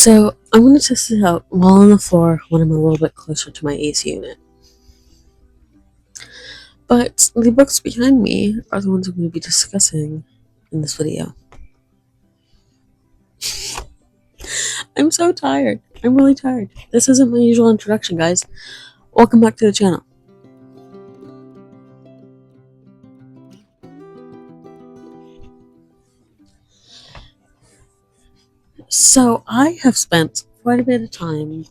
So I'm going to test it out while on the floor when I'm a little bit closer to my AC unit. But the books behind me are the ones I'm going to be discussing in this video. I'm so tired. I'm really tired. This isn't my usual introduction, guys. Welcome back to the channel. So I have spent quite a bit of time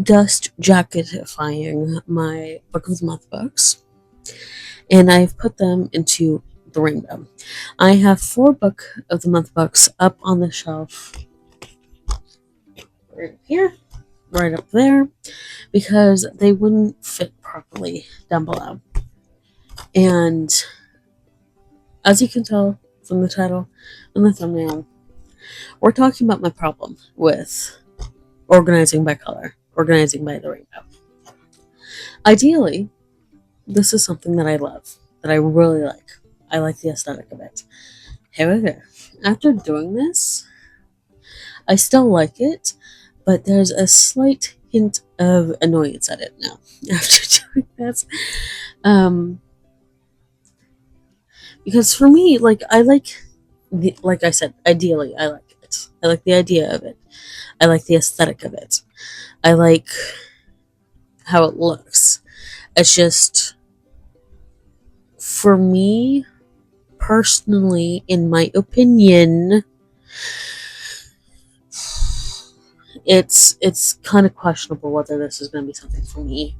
dust jacketifying my Book of the Month books, and I've put them into the rainbow. I have 4 Book of the Month books up on the shelf right here, right up there, because they wouldn't fit properly down below. And as you can tell from the title and the thumbnail, we're talking about my problem with organizing by color, organizing by the rainbow. Ideally, this is something that I love, that I really like. I like the aesthetic of it. However, after doing this, I still like it, but there's a slight hint of annoyance at it now after doing this. Because for me, like I said, ideally, I like it. I like the idea of it. I like the aesthetic of it. I like how it looks. It's just, for me, personally, in my opinion, it's kind of questionable whether this is going to be something for me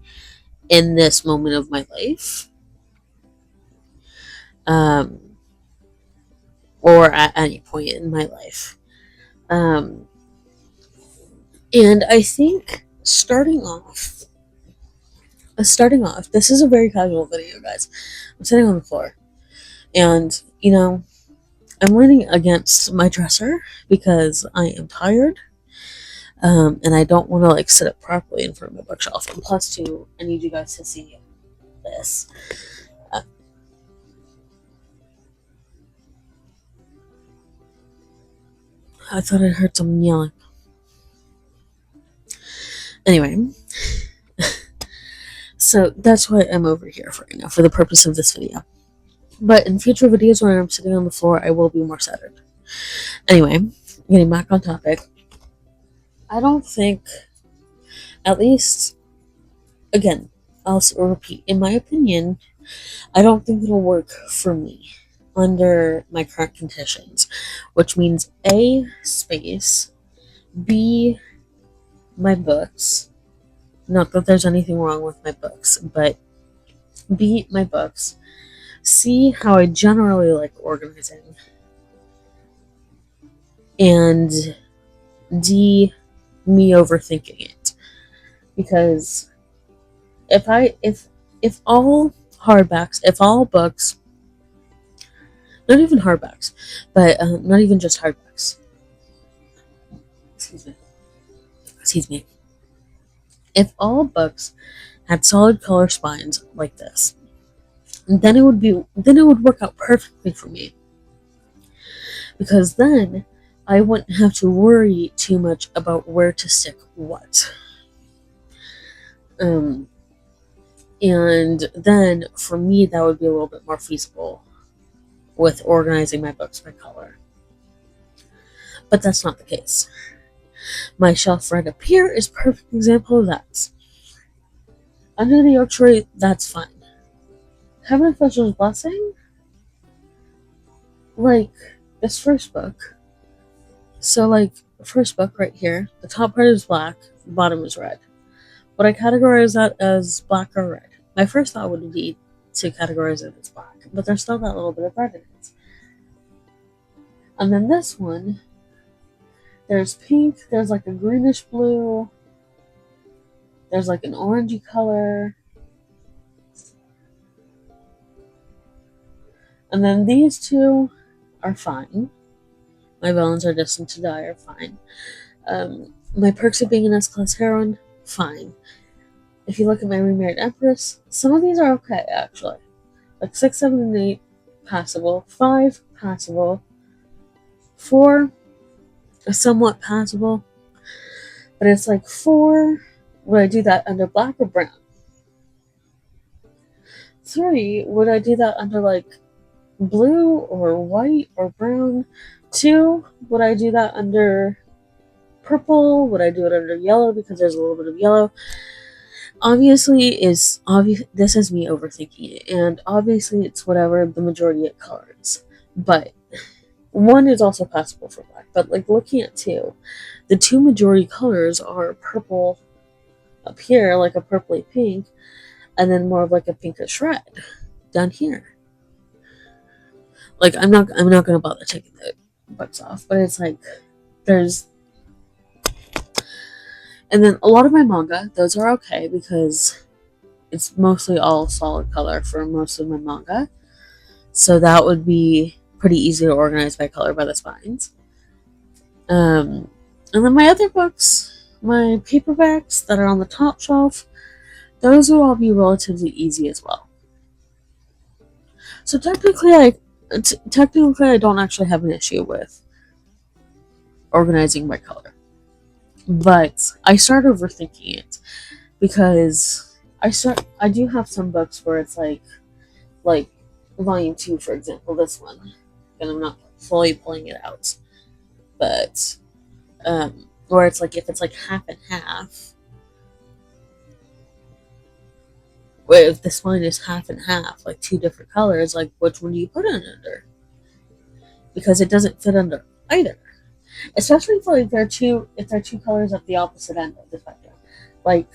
in this moment of my life, or at any point in my life. And I think starting off, this is a very casual video, guys. I'm sitting on the floor, and I'm leaning against my dresser because I am tired. And I don't want to sit up properly in front of my bookshelf. And plus, too, I need you guys to see this. I thought I heard someone yelling. Anyway, so that's why I'm over here for right now, for the purpose of this video. But in future videos when I'm sitting on the floor, I will be more centered. Anyway, getting back on topic. I don't think, at least, again, I'll repeat, in my opinion, I don't think it'll work for me under my current conditions, which means A, space, B, my books. Not that there's anything wrong with my books, but B, my books, C, how I generally like organizing, and D, me overthinking it. Because if all hardbacks, if all books, not even hardbacks, but not even just hardbacks, excuse me, if all books had solid color spines like this, then it would work out perfectly for me, because then I wouldn't have to worry too much about where to stick what. And then for me, that would be a little bit more feasible with organizing my books by color. But that's not the case. My shelf right up here is a perfect example of that. Under the oak tree, that's fine. Heaven and Fletcher's Blessing, like this first book. So, first book right here, the top part is black, the bottom is red. Would I categorize that as black or red? My first thought would be to categorize it as black, but there's still that little bit of red in it. And then this one, there's pink, there's a greenish blue, there's an orangey color. And then these two are fine. My Villains Are Destined to Die are fine. My Perks of Being an S-Class Heroine, fine. If you look at my Remarried Empress, some of these are okay, actually. 6, 7, and 8, passable. 5, passable. 4, somewhat passable. But it's like 4, would I do that under black or brown? 3, would I do that under like blue or white or brown? 2, would I do that under purple? Would I do it under yellow because there's a little bit of yellow? Obviously, this is me overthinking it, and obviously it's whatever the majority of colors. But 1 is also possible for black. But like looking at 2, the 2 majority colors are purple up here, like a purpley pink, and then more of like a pinkish red down here. Like I'm not gonna bother taking the books off, but it's like there's, and then a lot of my manga, those are okay because it's mostly all solid color for most of my manga. So that would be pretty easy to organize by color by the spines. And then my other books, my paperbacks that are on the top shelf, those will all be relatively easy as well. So technically I don't actually have an issue with organizing by color. But I start overthinking it because I do have some books where it's like volume 2, for example, this one, and I'm not fully pulling it out, but where it's like if it's like half and half, where if the spine is half and half, like 2 different colors, like which one do you put it under? Because it doesn't fit under either. Especially if like they're two colors at the opposite end of the spectrum. Like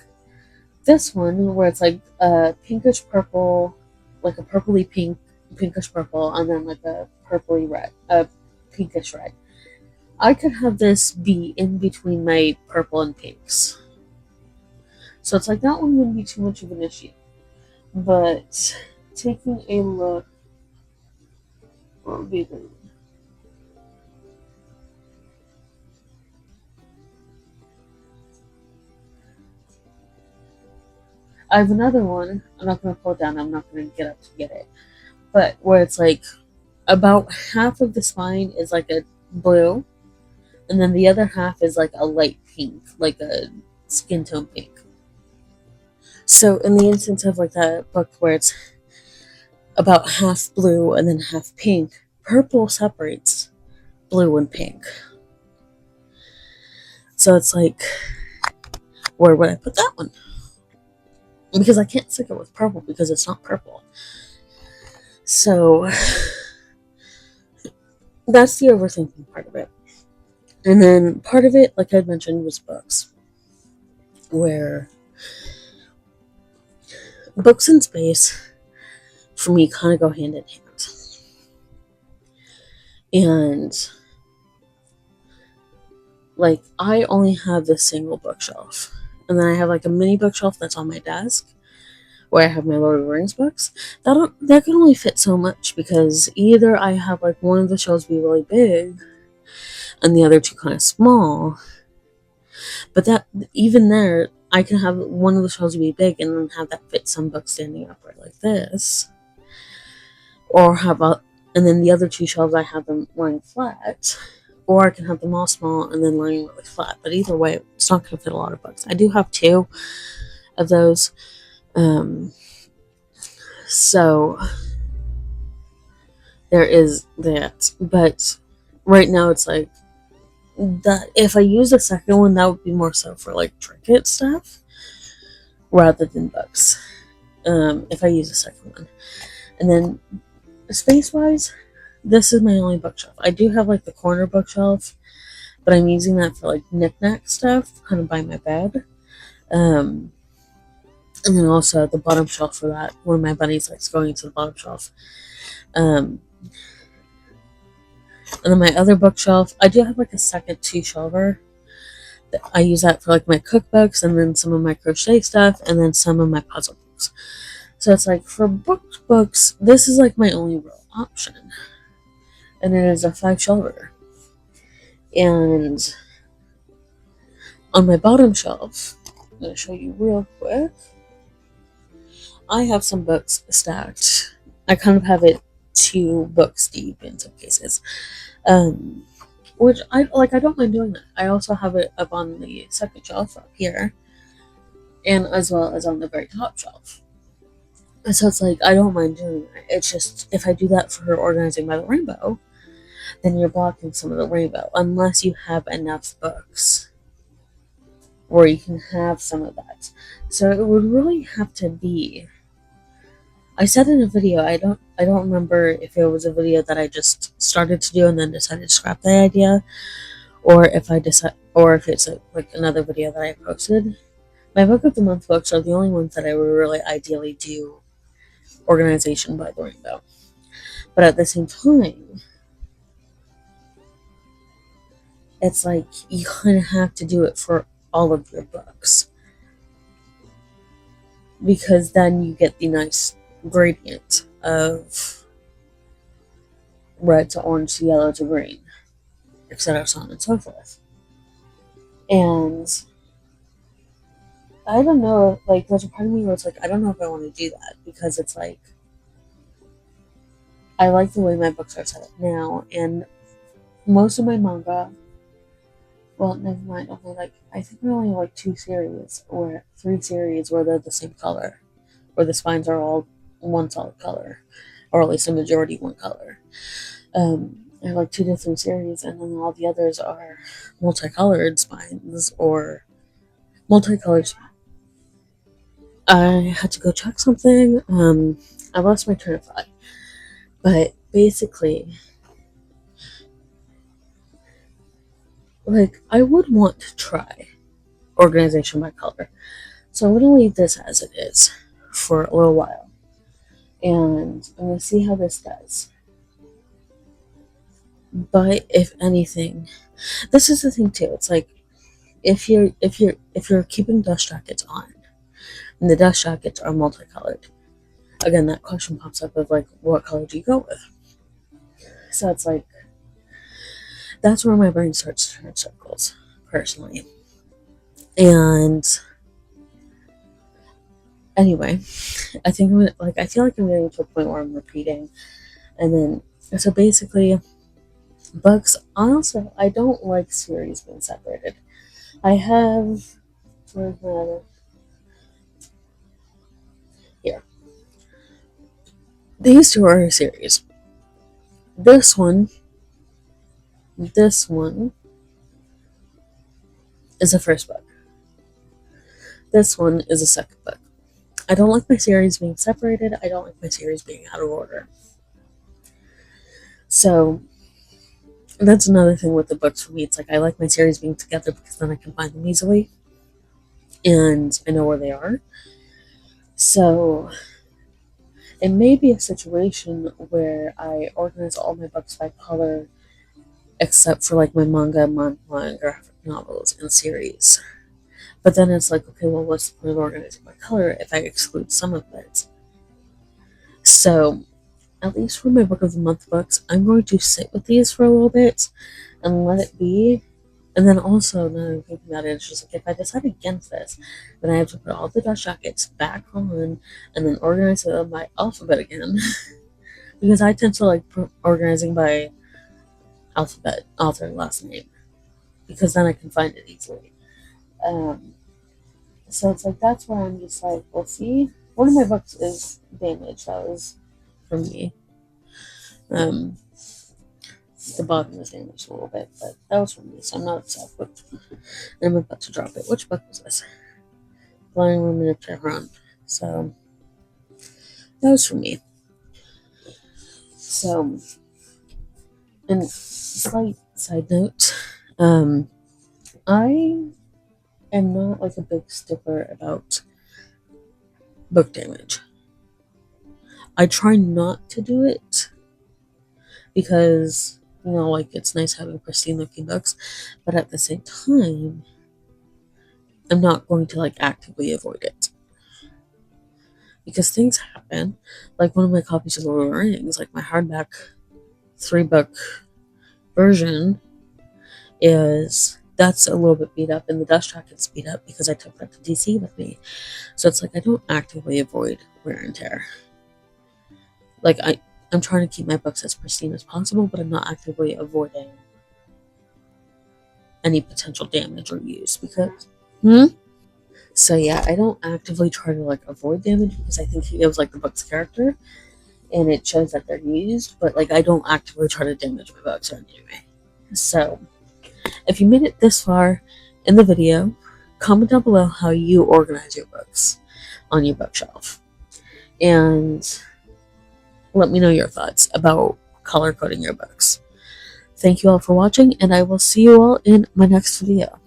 this one where it's like a pinkish purple, like a purpley pink, pinkish purple, and then like a purpley red, a pinkish red. I could have this be in between my purple and pinks. So it's like that one wouldn't be too much of an issue. But taking a look, what would be the, I have another one. I'm not going to pull it down. I'm not going to get up to get it. But where it's like about half of the spine is like a blue, and then the other half is like a light pink, like a skin tone pink. So in the instance of like that book where it's about half blue and then half pink, purple separates blue and pink. So it's like, where would I put that one? Because I can't stick it with purple because it's not purple. So that's the overthinking part of it. And then part of it, like I mentioned, was books. Where books and space, for me, kind of go hand in hand. And like, I only have this single bookshelf. And then I have like a mini bookshelf that's on my desk where I have my Lord of the Rings books. That can only fit so much because either I have like one of the shelves be really big and the other 2 kind of small. But that, even there, I can have one of the shelves be big and then have that fit some books standing upright like this. Or and then the other 2 shelves I have them lying flat. Or I can have them all small and then lying really flat. But either way, it's not going to fit a lot of books. I do have 2 of those. So there is that. But right now it's like that if I use the second one, that would be more so for like trinket stuff rather than books. If I use the second one. And then space wise, this is my only bookshelf. I do have like the corner bookshelf, but I'm using that for like knick-knack stuff, kind of by my bed. And then also the bottom shelf for that. One of my bunnies likes going to the bottom shelf. And then my other bookshelf, I do have like a second 2-shelver. I use that for like my cookbooks and then some of my crochet stuff and then some of my puzzle books. So it's like for books, this is like my only real option. And it is a 5-shelver. And on my bottom shelf, I'm going to show you real quick. I have some books stacked. I kind of have it 2 books deep in some cases. which I like. I don't mind doing that. I also have it up on the second shelf up here, and as well as on the very top shelf. And so it's like I don't mind doing that. It's just if I do that for organizing by the rainbow, then you're blocking some of the rainbow unless you have enough books where you can have some of that. So it would really have to be. I said in a video, I don't remember if it was a video that I just started to do and then decided to scrap the idea, or if it's like another video that I posted. My book of the month books are the only ones that I would really ideally do organization by the rainbow. But at the same time, it's like you kind of have to do it for all of your books because then you get the nice gradient of red to orange to yellow to green, etc., so on and so forth. And I don't know, like, there's a part of me where it's like, I don't know if I want to do that because it's like, I like the way my books are set up now, and most of my manga, well, never mind, I think there are only like 2 series or 3 series where they're the same color, where the spines are all one solid color, or at least a majority one color. I have like 2 to 3 series, and then all the others are multicolored spines or multicolored. I had to go check something. I lost my train of thought, but basically, like, I would want to try organization by color. So I'm gonna leave this as it is for a little while, and I'm gonna see how this does. But if anything, this is the thing too. It's like if you're keeping dust jackets on, and the dust jackets are multicolored, again that question pops up of like, what color do you go with? So it's like that's where my brain starts to turn circles, personally. And anyway, I think I feel like I'm getting to a point where I'm repeating, and then so basically, books. Also, I don't like series being separated. I have where's my other here. These two are a series. This one, this one is the first book. This one is the second book. I don't like my series being separated. I don't like my series being out of order. So that's another thing with the books for me. It's like I like my series being together because then I can find them easily and I know where they are. So it may be a situation where I organize all my books by color except for like my manga, manhwa, and graphic novels and series. But then it's like, okay, well, what's the point of organizing by color if I exclude some of it? So, at least for my book of the month books, I'm going to sit with these for a little bit and let it be. And then also, now that I'm thinking about it, it's just like if I decide against this, then I have to put all the dust jackets back on and then organize them by alphabet again. Because I tend to like organizing by alphabet, author, last name, because then I can find it easily. So it's like that's where I'm just like, we'll see. One of my books is damaged. That was from me. The bottom is damaged a little bit, but that was from me, so I'm not upset with. I'm about to drop it. Which book was this? Flying Room Miniature Run. So that was from me. So, and slight side note, I am not like a big stickler about book damage. I try not to do it because, like it's nice having pristine looking books, but at the same time, I'm not going to like actively avoid it. Because things happen. Like one of my copies of Lord of the Rings, like my hardback 3-book version, that's a little bit beat up, and the dust jacket's beat up because I took that to DC with me. So it's like I don't actively avoid wear and tear. Like I'm trying to keep my books as pristine as possible, but I'm not actively avoiding any potential damage or use because. Hmm? So yeah, I don't actively try to like avoid damage because I think it gives like the book's character and it shows that they're used, but like I don't actively try to damage my books or anything. So if you made it this far in the video, comment down below how you organize your books on your bookshelf. And let me know your thoughts about color coding your books. Thank you all for watching, and I will see you all in my next video.